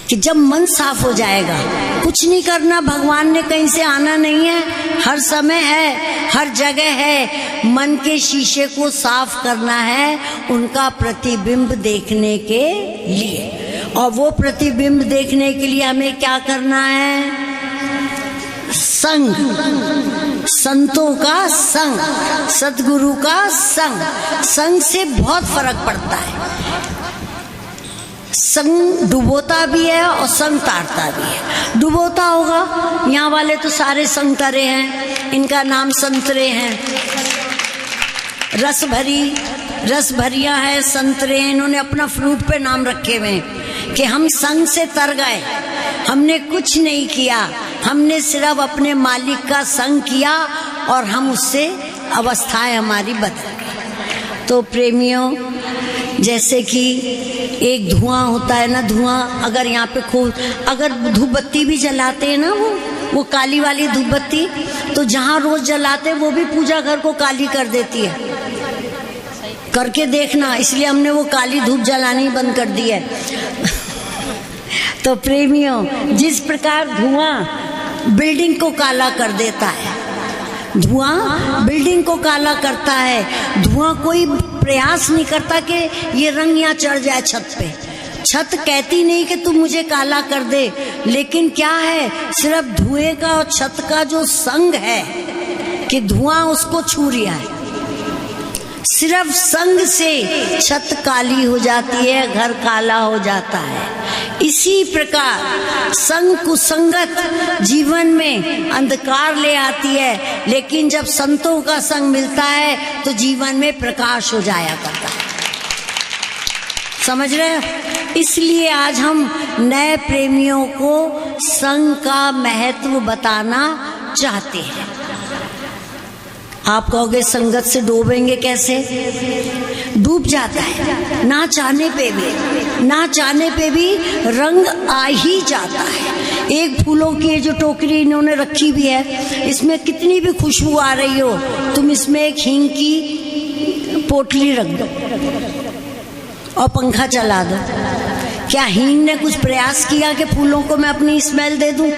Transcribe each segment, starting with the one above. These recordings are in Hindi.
कि जब मन साफ हो जाएगा, कुछ नहीं करना, भगवान ने कहीं से आना नहीं है, हर समय है, हर जगह है। मन के शीशे को साफ करना है उनका प्रतिबिंब देखने के लिए, और वो प्रतिबिंब देखने के लिए हमें क्या करना है? संग, संतों का संग, सतगुरु का संग। संग से बहुत फर्क पड़ता है। संग डुबोता भी है और संग तारता भी है। डुबोता होगा, यहाँ वाले तो सारे संग तरे हैं, इनका नाम संतरे हैं, रस भरिया है, संतरे हैं, इन्होंने अपना फ्रूट पे नाम रखे हुए हैं कि हम संग से तर गए, हमने कुछ नहीं किया, हमने सिर्फ अपने मालिक का संग किया और हम उससे अवस्थाएं हमारी बदल गई। तो प्रेमियों, जैसे कि एक धुआं होता है ना, धुआं अगर यहाँ पे खूब, अगर धूप बत्ती भी जलाते हैं ना, वो काली वाली धूप बत्ती, तो जहाँ रोज जलाते हैं वो भी पूजा घर को काली कर देती है। करके देखना, इसलिए हमने वो काली धूप जलानी बंद कर दी है। तो प्रेमियों, जिस प्रकार धुआं बिल्डिंग को काला कर देता है, धुआं बिल्डिंग को काला करता है, धुआं कोई प्रयास नहीं करता कि ये रंग यहाँ चढ़ जाए छत पे। छत कहती नहीं कि तू मुझे काला कर दे, लेकिन क्या है, सिर्फ धुएं का और छत का जो संग है कि धुआं उसको छू रहा है, सिर्फ संग से छत काली हो जाती है, घर काला हो जाता है। इसी प्रकार संग कुसंगत जीवन में अंधकार ले आती है, लेकिन जब संतों का संग मिलता है तो जीवन में प्रकाश हो जाया करता है। समझ रहे हो? इसलिए आज हम नए प्रेमियों को संग का महत्व बताना चाहते हैं। आप कहोगे संगत से डूबेंगे कैसे? डूब जाता है, ना चाहने पे भी रंग आ ही जाता है। एक फूलों की जो टोकरी इन्होंने रखी भी है, इसमें कितनी भी खुशबू आ रही हो, तुम इसमें एक हींग की पोटली रख दो और पंखा चला दो, क्या हींग ने कुछ प्रयास किया कि फूलों को मैं अपनी स्मेल दे दूं,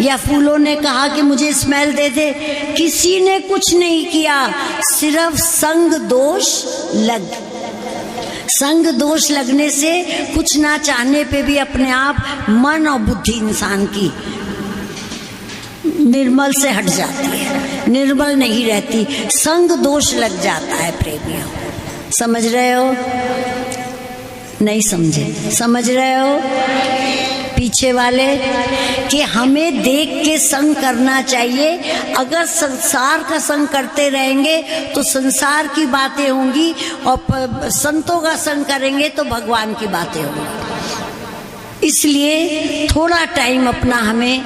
या फूलों ने कहा कि मुझे स्मेल दे दे? किसी ने कुछ नहीं किया, सिर्फ संग दोष लगने से, कुछ ना चाहने पे भी अपने आप मन और बुद्धि इंसान की निर्मल से हट जाती है, निर्मल नहीं रहती, संग दोष लग जाता है प्रेमियों। समझ रहे हो? नहीं समझे? समझ रहे हो पीछे वाले कि हमें देख के संग करना चाहिए। अगर संसार का संग करते रहेंगे तो संसार की बातें होंगी, और संतों का संग करेंगे तो भगवान की बातें होंगी। इसलिए थोड़ा टाइम अपना हमें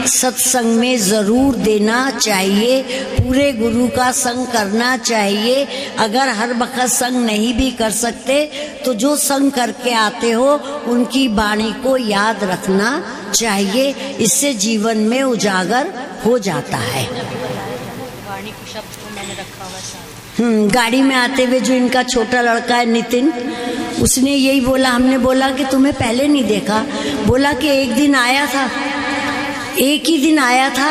सत्संग में जरूर देना चाहिए, पूरे गुरु का संग करना चाहिए। अगर हर वक्त संग नहीं भी कर सकते तो जो संग करके आते हो उनकी वाणी को याद रखना चाहिए, इससे जीवन में उजागर हो जाता है। वाणी को शब्द को मैंने रखा हुआ। गाड़ी में आते हुए जो इनका छोटा लड़का है नितिन, उसने यही बोला, हमने बोला कि तुम्हें पहले नहीं देखा, बोला कि एक दिन आया था, एक ही दिन आया था,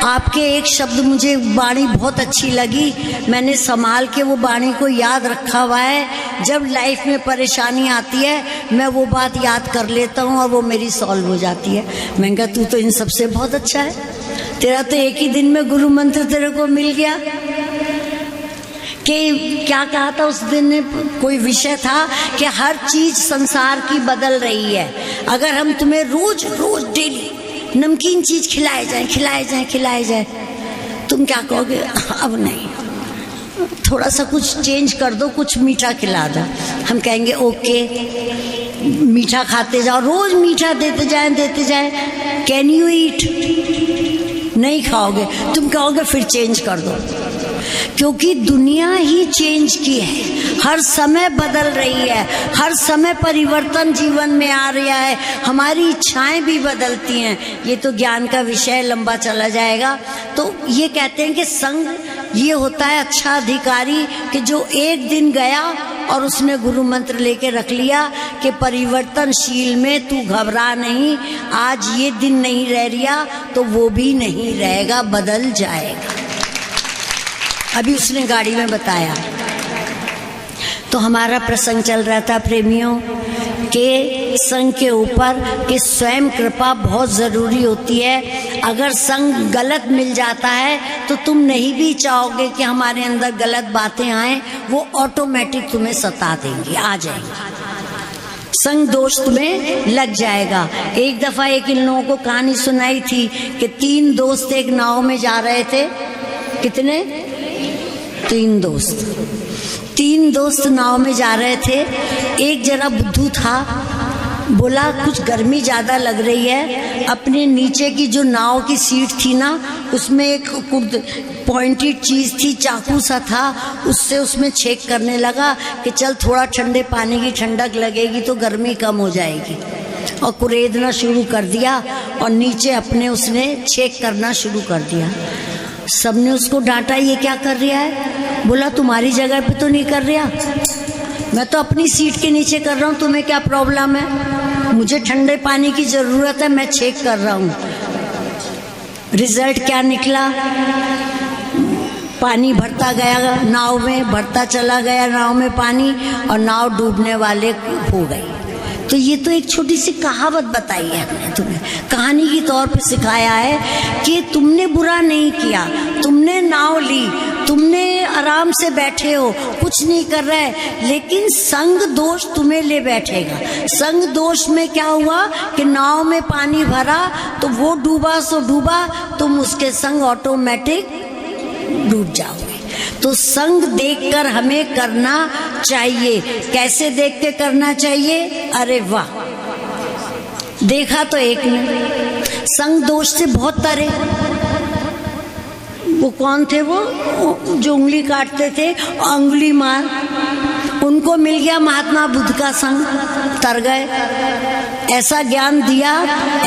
आपके एक शब्द मुझे वाणी बहुत अच्छी लगी, मैंने संभाल के वो वाणी को याद रखा हुआ है। जब लाइफ में परेशानी आती है मैं वो बात याद कर लेता हूँ और वो मेरी सॉल्व हो जाती है। मैंने कहा तू तो इन सबसे बहुत अच्छा है, तेरा तो एक ही दिन में गुरु मंत्र तेरे को मिल गया। कि क्या कहा था उस दिन, कोई विषय था कि हर चीज संसार की बदल रही है। अगर हम तुम्हें रोज रोज डेली नमकीन चीज खिलाए जाए, तुम क्या कहोगे? अब नहीं, थोड़ा सा कुछ चेंज कर दो, कुछ मीठा खिला दो। हम कहेंगे ओके, मीठा खाते जाओ, रोज मीठा देते जाए। Can you eat? नहीं खाओगे, तुम कहोगे फिर चेंज कर दो, क्योंकि दुनिया ही चेंज की है, हर समय बदल रही है, हर समय परिवर्तन जीवन में आ रहा है, हमारी इच्छाएं भी बदलती हैं। ये तो ज्ञान का विषय लंबा चला जाएगा। तो ये कहते हैं कि संग ये होता है अच्छा अधिकारी कि जो एक दिन गया और उसने गुरु मंत्र लेके रख लिया कि परिवर्तनशील में तू घबरा नहीं, आज ये दिन नहीं रह रिया तो वो भी नहीं रहेगा, बदल जाएगा। अभी उसने गाड़ी में बताया। तो हमारा प्रसंग चल रहा था प्रेमियों के संग के ऊपर कि स्वयं कृपा बहुत ज़रूरी होती है। अगर संग गलत मिल जाता है तो तुम नहीं भी चाहोगे कि हमारे अंदर गलत बातें आए, वो ऑटोमेटिक तुम्हें सता देंगी, आ जाएंगी, संग दोस्त में लग जाएगा। एक दफ़ा एक इन लोगों को कहानी सुनाई थी कि 3 दोस्त एक नाव में जा रहे थे। कितने? 3 दोस्त। 3 दोस्त नाव में जा रहे थे। एक जरा बुद्धू था, बोला कुछ गर्मी ज़्यादा लग रही है, अपने नीचे की जो नाव की सीट थी ना, उसमें एक पॉइंटेड चीज़ थी, चाकू सा था, उससे उसमें छेक करने लगा कि चल थोड़ा ठंडे पानी की ठंडक लगेगी तो गर्मी कम हो जाएगी, और कुरेदना शुरू कर दिया और नीचे अपने उसने छेक करना शुरू कर दिया। सबने उसको डांटा, ये क्या कर रहा है? बोला तुम्हारी जगह पे तो नहीं कर रहा, मैं तो अपनी सीट के नीचे कर रहा हूँ, तुम्हें क्या प्रॉब्लम है? मुझे ठंडे पानी की ज़रूरत है, मैं चेक कर रहा हूँ। रिजल्ट क्या निकला? पानी भरता गया नाव में, भरता चला गया नाव में पानी, और नाव डूबने वाले हो गई। तो ये तो एक छोटी सी कहावत बताई है हमने तुम्हें, कहानी के तौर पे सिखाया है कि तुमने बुरा नहीं किया, तुमने नाव ली, तुमने आराम से बैठे हो, कुछ नहीं कर रहा है, लेकिन संग दोष तुम्हें ले बैठेगा। संग दोष में क्या हुआ कि नाव में पानी भरा तो वो डूबा सो डूबा, तुम उसके संग ऑटोमेटिक डूब जाओगे। तो संग देखकर हमें करना चाहिए। कैसे देख के करना चाहिए? अरे वाह, देखा तो एक ने, संग दोष से बहुत तरे। वो कौन थे? वो जो उंगली काटते थे, अंगुली मार, उनको मिल गया महात्मा बुद्ध का संग, तर गए। ऐसा ज्ञान दिया,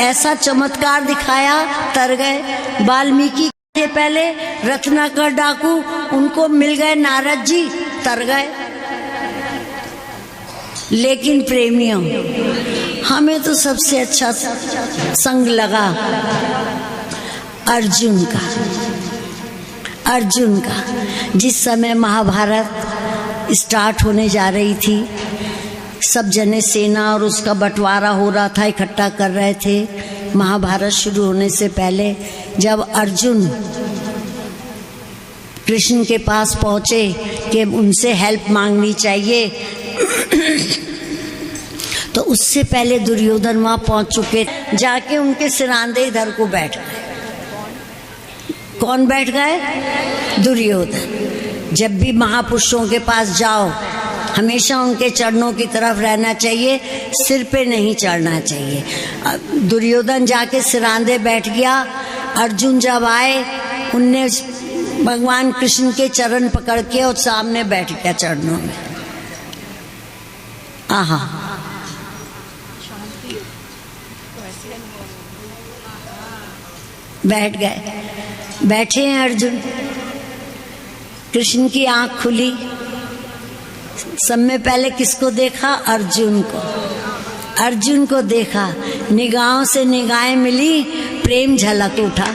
ऐसा चमत्कार दिखाया, तर गए। वाल्मीकि थे पहले, रत्नाकर डाकू, उनको मिल गए नारद जी, तर गए। लेकिन प्रेमियों, हमें तो सबसे अच्छा संग लगा अर्जुन का। अर्जुन का, जिस समय महाभारत स्टार्ट होने जा रही थी, सब जने सेना और उसका बंटवारा हो रहा था, इकट्ठा कर रहे थे। महाभारत शुरू होने से पहले जब अर्जुन कृष्ण के पास पहुँचे कि उनसे हेल्प मांगनी चाहिए, तो उससे पहले दुर्योधन वहाँ पहुँच चुके, जाके उनके सिरांदे इधर को बैठ गए। कौन बैठ गए? दुर्योधन। जब भी महापुरुषों के पास जाओ, हमेशा उनके चरणों की तरफ रहना चाहिए, सिर पे नहीं चढ़ना चाहिए। दुर्योधन जाके सिरांदे बैठ गया। अर्जुन जब आए, उनने भगवान कृष्ण के चरण पकड़ के और सामने बैठ गया चरणों में। आहा, बैठ गए। बैठे हैं अर्जुन, कृष्ण की आंख खुली। सब में पहले किसको देखा? अर्जुन को। अर्जुन को देखा, निगाहों से निगाहें मिली, प्रेम झलक उठा।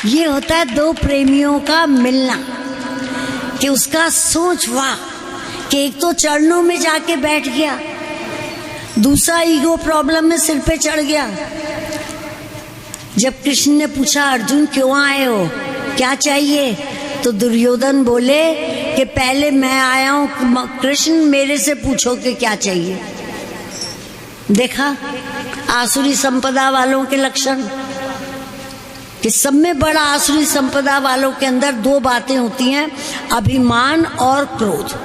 ये होता है दो प्रेमियों का मिलना, कि उसका सोच वाह, कि एक तो चरणों में जाके बैठ गया, दूसरा ईगो प्रॉब्लम में सिर पे चढ़ गया। जब कृष्ण ने पूछा अर्जुन क्यों आए हो, क्या चाहिए, तो दुर्योधन बोले कि पहले मैं आया हूं कृष्ण, मेरे से पूछो कि क्या चाहिए। देखा आसुरी संपदा वालों के लक्षण, कि सब में बड़ा आसुरी संपदा वालों के अंदर दो बातें होती हैं, अभिमान और क्रोध।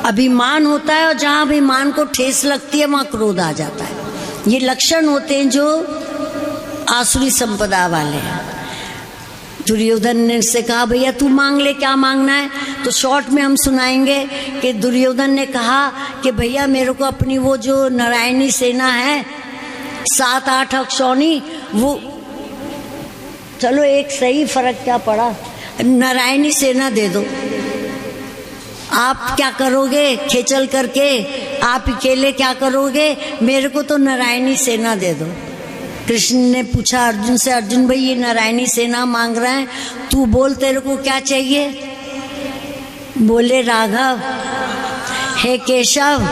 अभिमान होता है और जहाँ अभिमान को ठेस लगती है वहाँ क्रोध आ जाता है। ये लक्षण होते हैं जो आसुरी संपदा वाले हैं। दुर्योधन ने से कहा भैया तू मांग ले, क्या मांगना है। तो शॉर्ट में हम सुनाएंगे कि दुर्योधन ने कहा कि भैया मेरे को अपनी वो जो नारायणी सेना है 7-8 अक्षौणी, वो चलो एक सही, फर्क क्या पड़ा, नारायणी सेना दे दो। आप क्या करोगे खेचल करके, आप अकेले क्या करोगे, मेरे को तो नारायणी सेना दे दो। कृष्ण ने पूछा अर्जुन से, अर्जुन भाई ये नारायणी सेना मांग रहा है, तू बोल तेरे को क्या चाहिए। बोले राघव, हे केशव,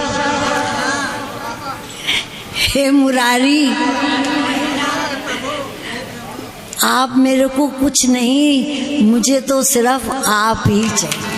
हे मुरारी, आप मेरे को कुछ नहीं, मुझे तो सिर्फ आप ही चाहिए।